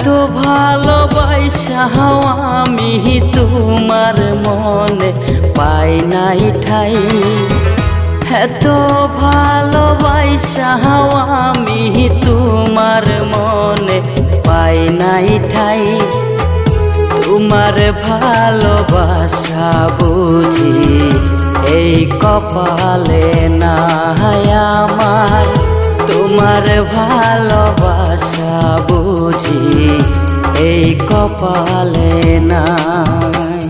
এত ভালোবাসাও আমি তোমার মনে পাই নাই ঠাই। এত ভালোবাসাও আমি তোমার মনে পাই নাই ঠাই। তোমার ভালোবাসা বুঝি এই কপালে নাই আমার। তোমার ভালোবাসা বুঝি এই কপালে নাই।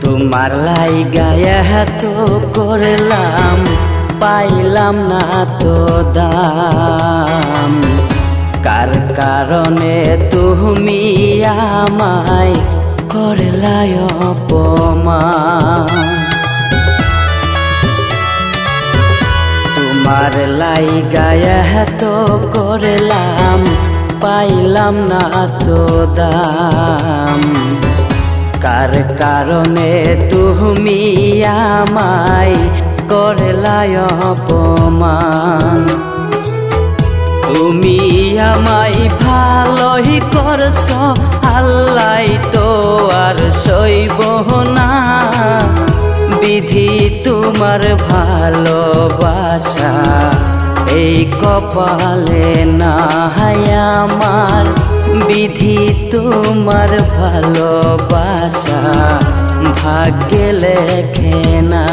তোমার লাইগায়া এত করলাম, পাইলাম না তো দাম। কার কারণে তুমি আমায় করলাই অপমান। তোমার লাইগায়া এত করলাম, পাইলাম না তো দাম। কার কারণে তুমি আমায় করলাই অপমান। তুমি আমায় ভালোই করছ, আল্লাহ তো আর সইব না। বিধি তোমার ভালোবাসা এই কপালে নাই আমার। বিধি তোমার ভালোবাসা ভাগ্যে লেখে না।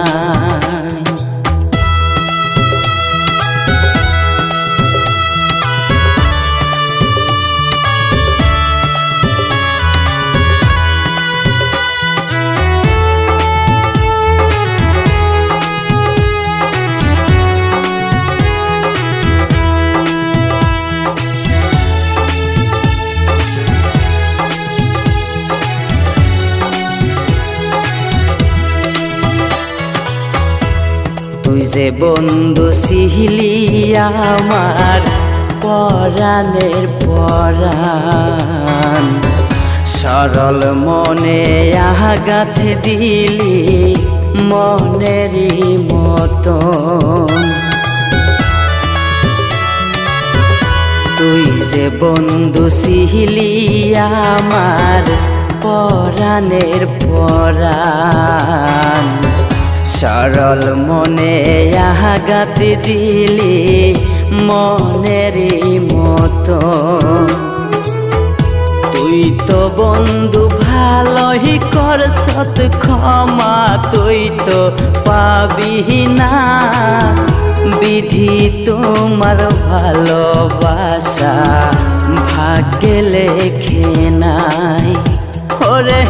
তুই যে বন্ধু ছিলি আমার পরাণের পরাণ। সরল মনে আঘাত দিলি মনেরই মতন। তুই যে বন্ধু ছিলি আমার পরাণের পরাণ। সরল মনে আঘাত দিলি মনেরই মতো। তুই তো বন্ধু ভালোই করছত ক্ষমা, তুই তো পাবি না। বিধি তোমার ভালোবাসা ভাগ্যে লেখে নাই। ওরে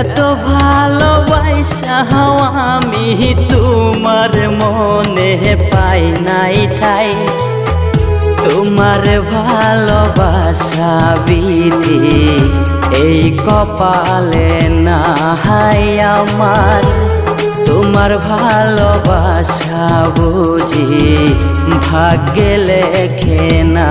এত ভালোবাসাও আমি তোমার মনে পাই নাই ঠাই। তোমার ভালোবাসা বিধি এই কপালে নাই আমার। তোমার ভালোবাসা বুঝি ভাগ্যে লেখে না।